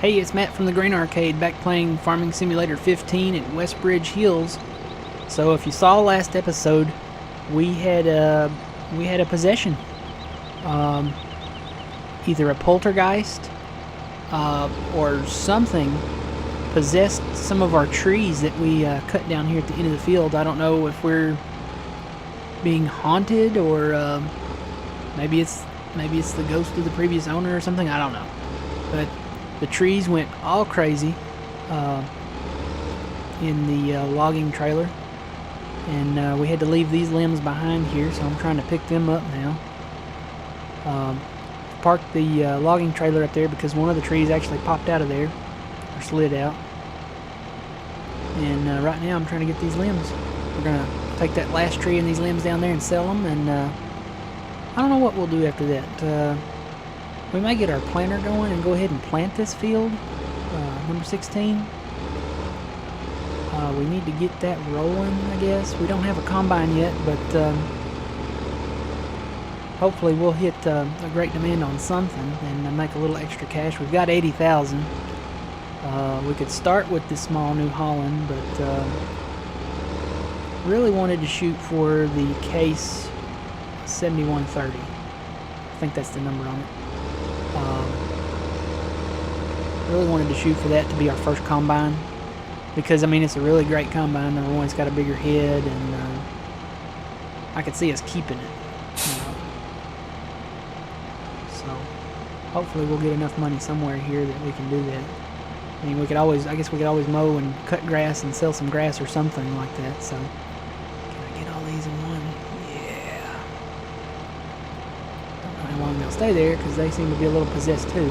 Hey, it's Matt from the Green Arcade, back playing Farming Simulator 15 at Westbridge Hills. So if you saw last episode, we had a possession. Either a poltergeist or something possessed some of our trees that we cut down here at the end of the field. I don't know if we're being haunted or maybe it's the ghost of the previous owner or something. I don't know, but the trees went all crazy in the logging trailer, and we had to leave these limbs behind here, so I'm trying to pick them up now. Parked the logging trailer up there because one of the trees actually popped out of there, or slid out, and right now I'm trying to get these limbs. We're going to take that last tree and these limbs down there and sell them, and I don't know what we'll do after that. We may get our planter going and go ahead and plant this field, number 16. We need to get that rolling, I guess. We don't have a combine yet, but hopefully we'll hit a great demand on something and make a little extra cash. We've got 80,000. We could start with this small New Holland, but really wanted to shoot for the case 7130. I think that's the number on it. Really wanted to shoot for that to be our first combine, because I mean it's a really great combine. Number one, it's got a bigger head, and I could see us keeping it. So hopefully we'll get enough money somewhere here that we can do that. I mean, I guess we could always mow and cut grass and sell some grass or something like that. So can I get all these in one? Yeah. Don't know how long they'll stay there because they seem to be a little possessed too.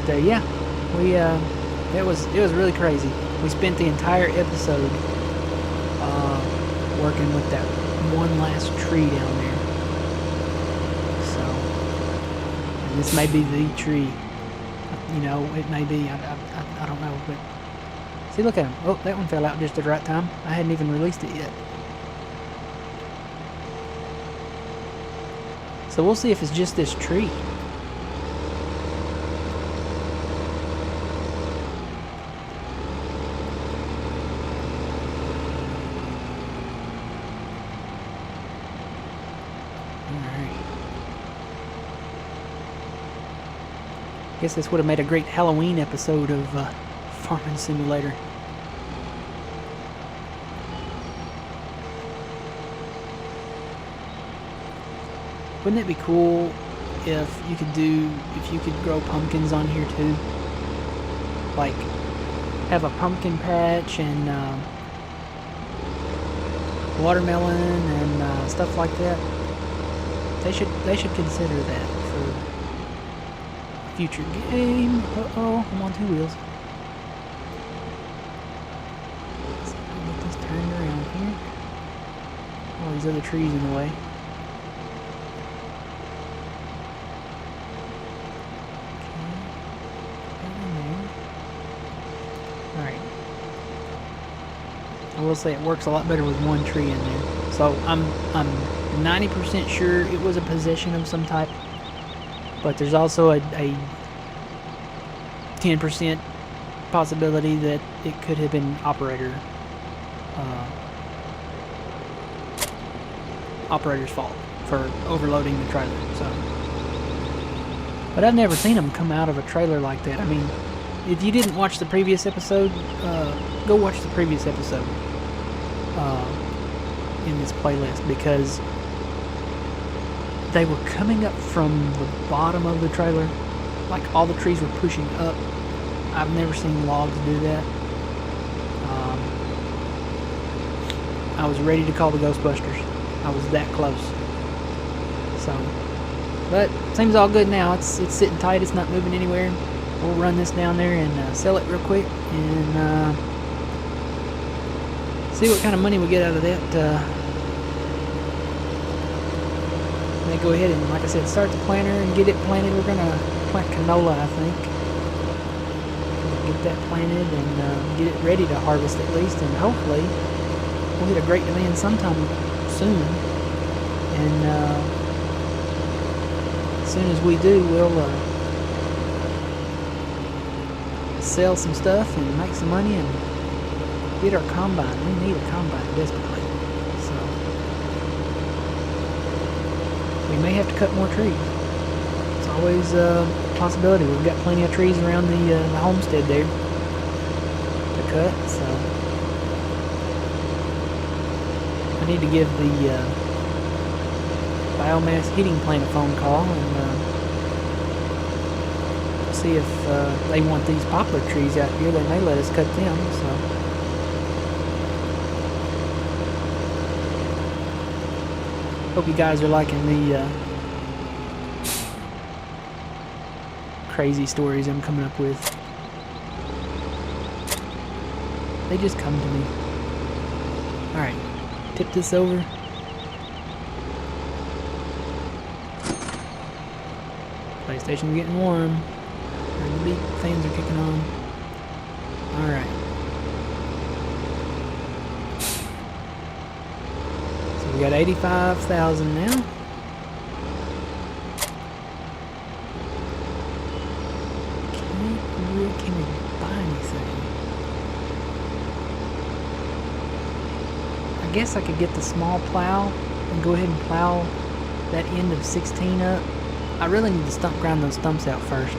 But yeah, it was really crazy. We spent the entire episode working with that one last tree down there. So, and this may be the tree. You know, it may be. I don't know. But see, look at him. Oh, that one fell out just at the right time. I hadn't even released it yet. So we'll see if it's just this tree. Guess this would have made a great Halloween episode of Farming Simulator. Wouldn't it be cool if you could grow pumpkins on here too? Like have a pumpkin patch and watermelon and stuff like that. They should consider that for future game. Uh-oh, I'm on two wheels. Let's see if I can get this turned around here. All these other trees in the way. Okay. Alright. I will say it works a lot better with one tree in there. So I'm 90% sure it was a possession of some type. But there's also a 10% possibility that it could have been operator's fault for overloading the trailer. So, but I've never seen them come out of a trailer like that. I mean, if you didn't watch the previous episode, go watch the previous episode in this playlist, because they were coming up from the bottom of the trailer, like all the trees were pushing up. I've never seen logs do that. I was ready to call the Ghostbusters. I was that close. So, but seems all good now. It's sitting tight. It's not moving anywhere. We'll run this down there and sell it real quick and see what kind of money we get out of that. Go ahead and, like I said, start the planter and get it planted. We're going to plant canola, I think. Get that planted and get it ready to harvest at least, and hopefully we'll hit a great demand sometime soon. And as soon as we do, we'll sell some stuff and make some money and get our combine. We need a combine desperately. So we may have to cut more trees. It's always a possibility. We've got plenty of trees around the homestead there to cut, so I need to give the biomass heating plant a phone call and see if they want these poplar trees out here. They may let us cut them, so hope you guys are liking the crazy stories I'm coming up with. They just come to me. Alright, tip this over. PlayStation's getting warm. And the beat fans are kicking on. Alright. So we got 85,000 now. Can we buy anything? I guess I could get the small plow and go ahead and plow that end of 16 up. I really need to grind those stumps out first.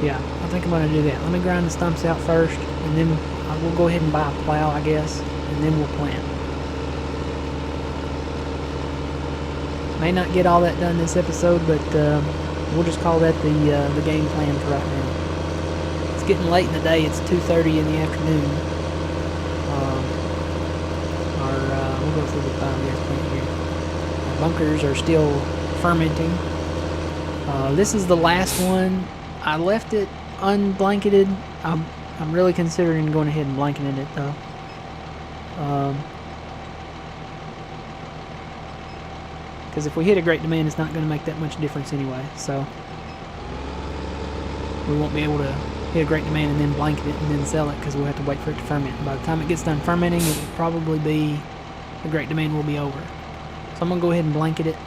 Yeah, I think I'm going to do that. Let me grind the stumps out first, and then we'll go ahead and buy a plow, I guess, and then we'll plant. May not get all that done this episode, but we'll just call that the game plan for right now. It's getting late in the day. It's 2:30 in the afternoon. We'll go through the biogas plant here. Our bunkers are still fermenting. This is the last one. I left it unblanketed. I'm really considering going ahead and blanketing it though. Because if we hit a great demand, it's not going to make that much difference anyway. So we won't be able to hit a great demand and then blanket it and then sell it because we'll have to wait for it to ferment. And by the time it gets done fermenting, it will probably be the great demand will be over. So I'm going to go ahead and blanket it.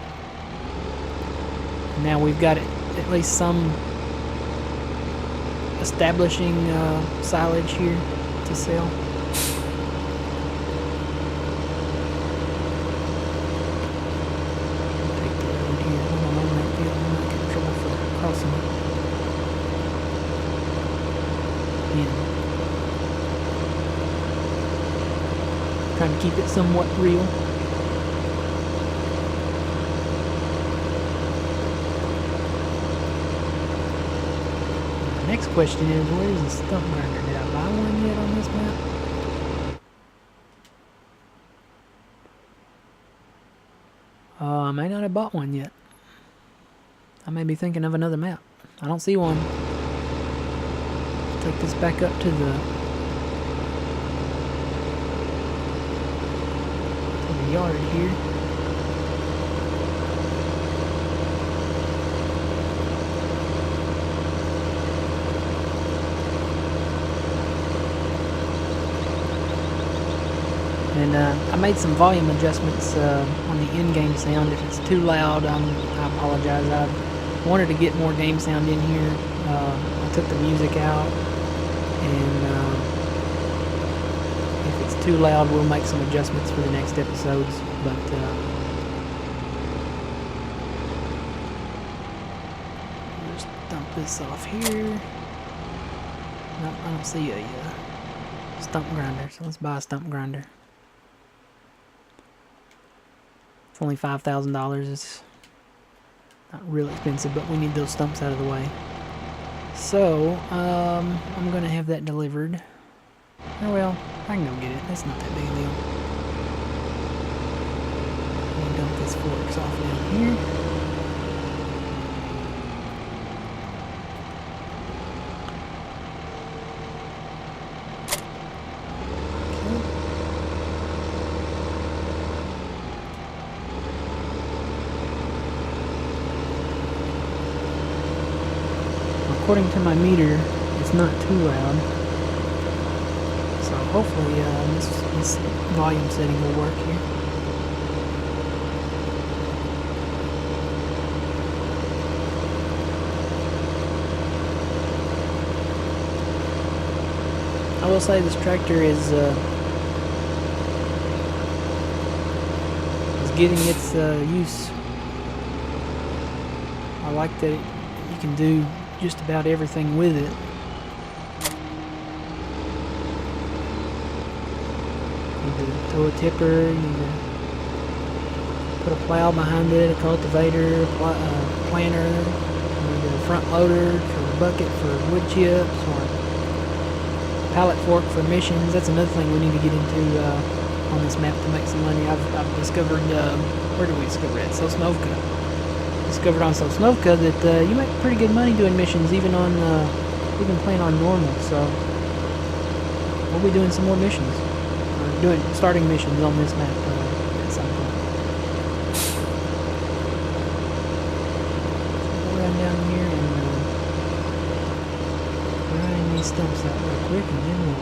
And now we've got it, at least some establishing silage here to sell. Take the road here. Hold on that field. I'm not getting in trouble for crossing it. Yeah. Trying to keep it somewhat real. Next question is, where is the stump grinder? Did I buy one yet on this map? I may not have bought one yet. I may be thinking of another map. I don't see one. Take this back up to the yard here. And I made some volume adjustments on the in-game sound. If it's too loud, I apologize. I wanted to get more game sound in here. I took the music out, and if it's too loud, we'll make some adjustments for the next episodes. But just dump this off here. No, I don't see a stump grinder, so let's buy a stump grinder. It's only $5,000. It's not real expensive, but we need those stumps out of the way. So, I'm going to have that delivered. Oh well, I can go get it. That's not that big a deal. I'm going to dump these forks off down here. According to my meter, it's not too loud, so hopefully this volume setting will work here. will say this tractor is getting its use. I like that you can do just about everything with it. You need to tow a tipper, you need to put a plow behind it, a cultivator, a planter, you need a front loader for a bucket for wood chips, or a pallet fork for emissions. That's another thing we need to get into on this map to make some money. I've discovered, where did we discover it? Sosnovka. Discovered on Sosnovka that you make pretty good money doing missions, even playing on normal. So we'll be doing some more missions, or starting missions on this map at some point. We'll run down here and grind these stumps out real quick, and then we'll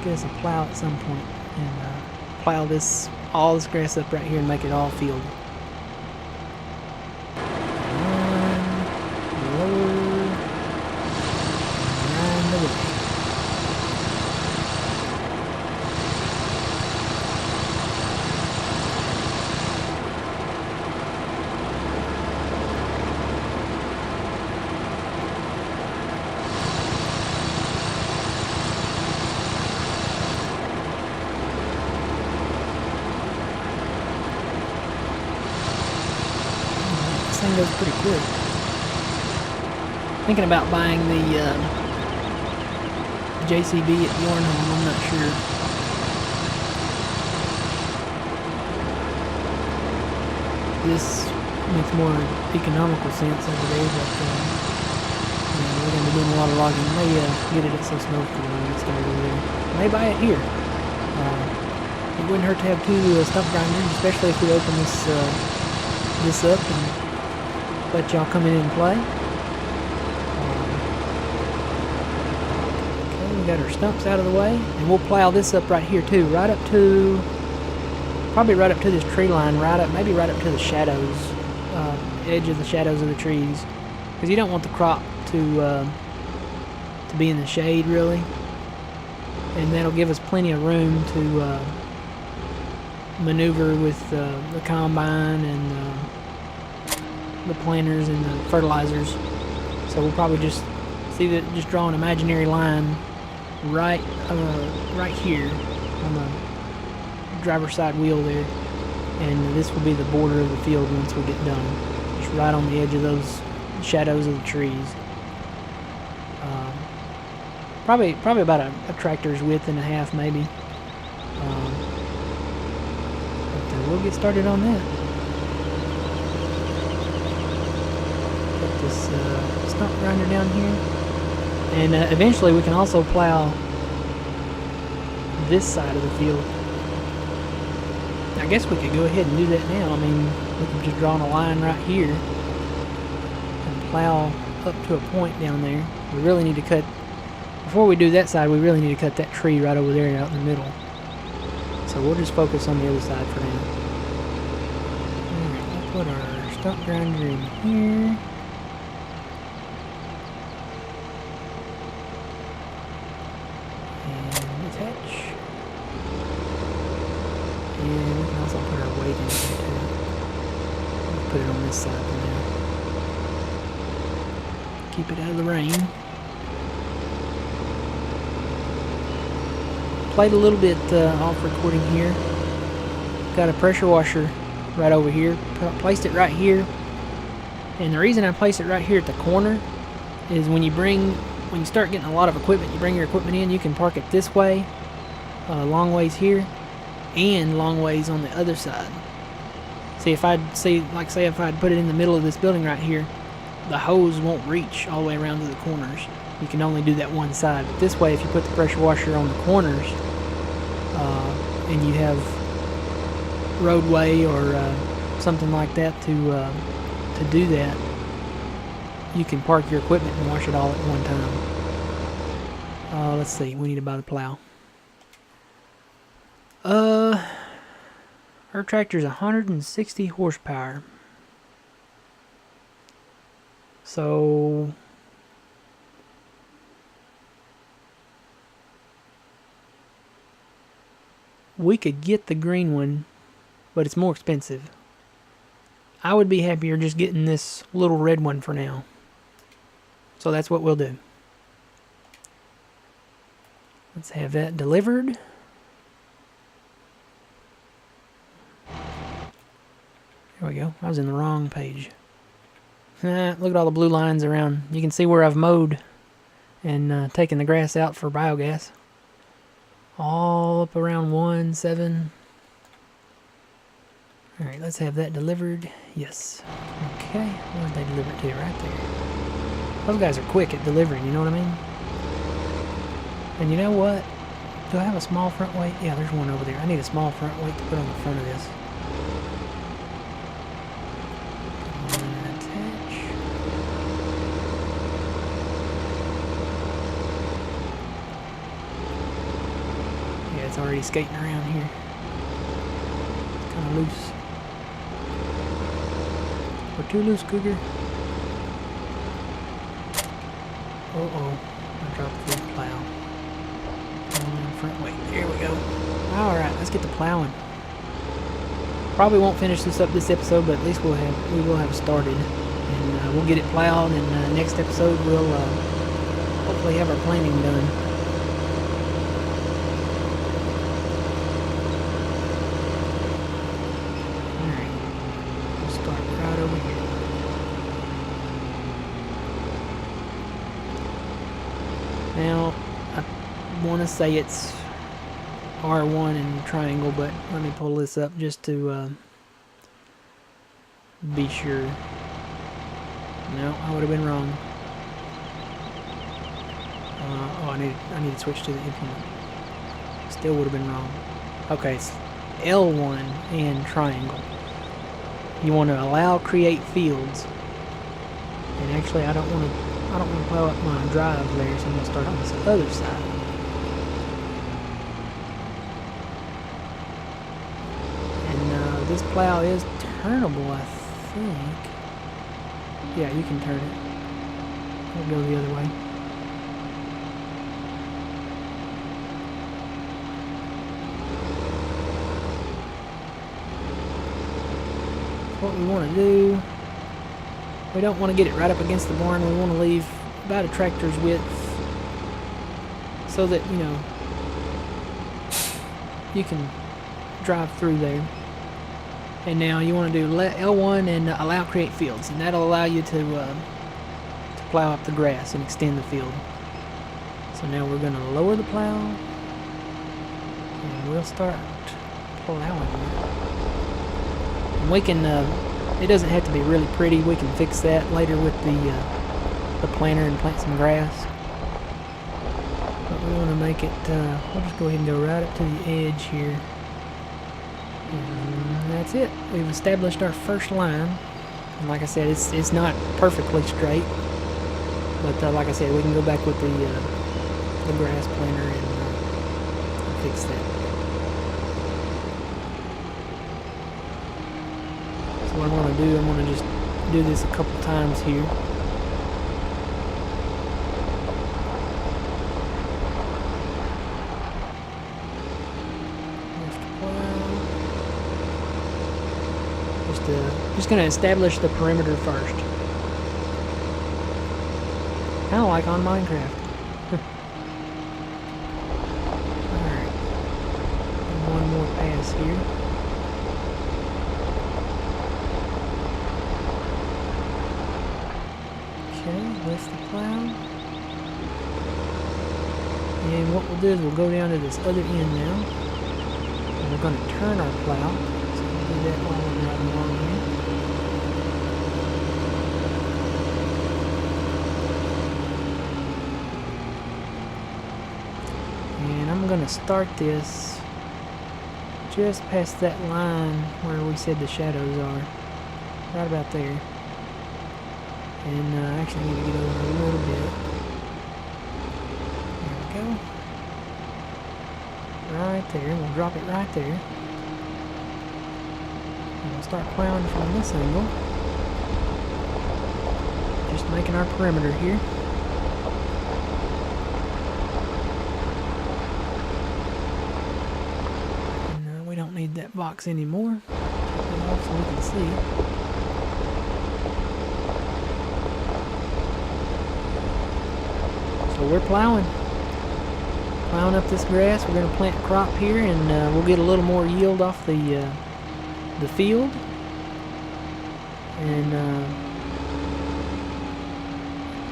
get us a plow at some point and plow all this grass up right here and make it all field. Thing goes pretty quick. Thinking about buying the JCB at Bjornholm, I'm not sure. This makes more economical sense over there, but we're going to be doing a lot of logging. May get it at Sosnovka when we get started over there. May buy it here. It wouldn't hurt to have two stump grinders, especially if we open this up and let y'all come in and play. Okay, we got our stumps out of the way, and we'll plow this up right here too, probably right up to this tree line, maybe right up to the shadows, edge of the shadows of the trees, because you don't want the crop to be in the shade really, and that'll give us plenty of room to maneuver with the combine and the planters and the fertilizers. So we'll probably just draw an imaginary line right here on the driver's side wheel there, and this will be the border of the field once we get done, just right on the edge of those shadows of the trees. Probably about a tractor's width and a half maybe. But we'll get started on that. This stump grinder down here, and eventually we can also plow this side of the field. I guess we could go ahead and do that now. I mean, we can just draw a line right here and plow up to a point down there. We really need to cut, before we do that side, we really need to cut that tree right over there out in the middle. So we'll just focus on the other side for now. Alright, we'll put our stump grinder in here. Put it on this side for now. Keep it out of the rain. Played a little bit off recording here. Got a pressure washer right over here. Placed it right here. And the reason I place it right here at the corner is when you start getting a lot of equipment, you bring your equipment in, you can park it this way, long ways here, and long ways on the other side. See, if I'd put it in the middle of this building right here, the hose won't reach all the way around to the corners. You can only do that one side. But this way, if you put the pressure washer on the corners, and you have roadway or something like that to do that, you can park your equipment and wash it all at one time. Let's see, we need to buy the plow. Our tractor's 160 horsepower. So we could get the green one, but it's more expensive. I would be happier just getting this little red one for now. So that's what we'll do. Let's have that delivered. There we go. I was in the wrong page. Look at all the blue lines around. You can see where I've mowed and taken the grass out for biogas. All up around 1-7. Alright, let's have that delivered. Yes. Okay, where did they deliver it to? Right there. Those guys are quick at delivering, you know what I mean? And you know what? Do I have a small front weight? Yeah, there's one over there. I need a small front weight to put on the front of this. Attach. Yeah, it's already skating around here. It's kind of loose. We're too loose, Cougar. Uh-oh. I dropped the plow. Front weight. There we go. Alright, let's get the plowing. Probably won't finish this up this episode, but at least we will have started. And we'll get it plowed, and next episode we'll hopefully have our planning done. Alright. We'll start right over here. Now, I want to say it's R1 and triangle, but let me pull this up just to be sure. No, I would have been wrong. Oh, I need to switch to the implement. Still would have been wrong. Okay, it's L1 and triangle. You want to allow create fields. And actually, I don't want to plow up my drive there, so I'm going to start on this other side. And this plow is turnable, I think. Yeah, you can turn it. It'll go the other way. What we want to do, we don't want to get it right up against the barn. We want to leave about a tractor's width so that, you know, you can drive through there. And now you want to do L1 and allow create fields, and that'll allow you to plow up the grass and extend the field. So now we're going to lower the plow and we'll start plowing. And we can, it doesn't have to be really pretty. We can fix that later with the planter and plant some grass. But we want to make it, we'll just go ahead and go right up to the edge here. And that's it. We've established our first line. And like I said, it's not perfectly straight. But like I said, we can go back with the grass planter and fix that. So what I'm going to do, I'm going to just do this a couple times here. Just going to establish the perimeter first. Kind of like on Minecraft. Alright. One more pass here. Okay, lift the plow. And what we'll do is we'll go down to this other end now. And we're going to turn our plow. So we'll do that while we're driving along here. And I'm going to start this just past that line where we said the shadows are. Right about there. And I actually need to get over a little bit. There we go. Right there. We'll drop it right there. And we'll start plowing from this angle. Just making our perimeter here. don't need that box anymore. Take that off so we can see. So we're plowing up this grass. We're going to plant crop here, and we'll get a little more yield off the field, and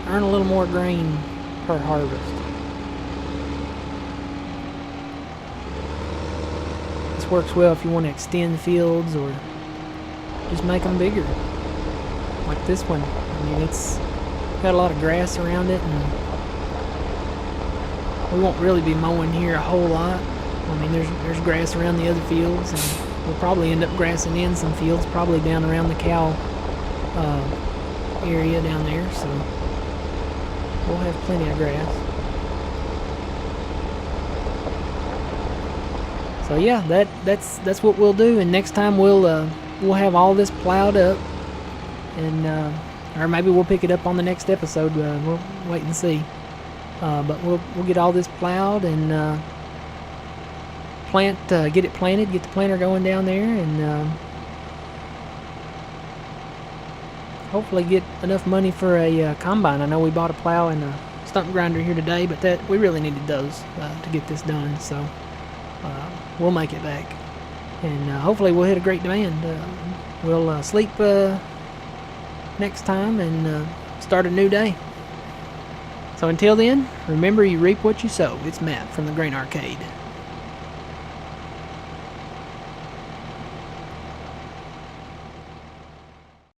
earn a little more grain per harvest. This works well if you want to extend fields or just make them bigger, like this one. I mean, it's got a lot of grass around it, and we won't really be mowing here a whole lot. I mean, there's grass around the other fields, and we'll probably end up grassing in some fields, probably down around the cow area down there, so we'll have plenty of grass. So yeah, that's what we'll do, and next time we'll have all this plowed up, and or maybe we'll pick it up on the next episode. We'll wait and see. But we'll get all this plowed and get it planted, get the planter going down there, and hopefully get enough money for a combine. I know we bought a plow and a stump grinder here today, but we really needed those to get this done. So we'll make it back, and hopefully we'll hit a great demand. We'll sleep next time and start a new day. So until then, remember, you reap what you sow. It's Matt from the Grain Arcade.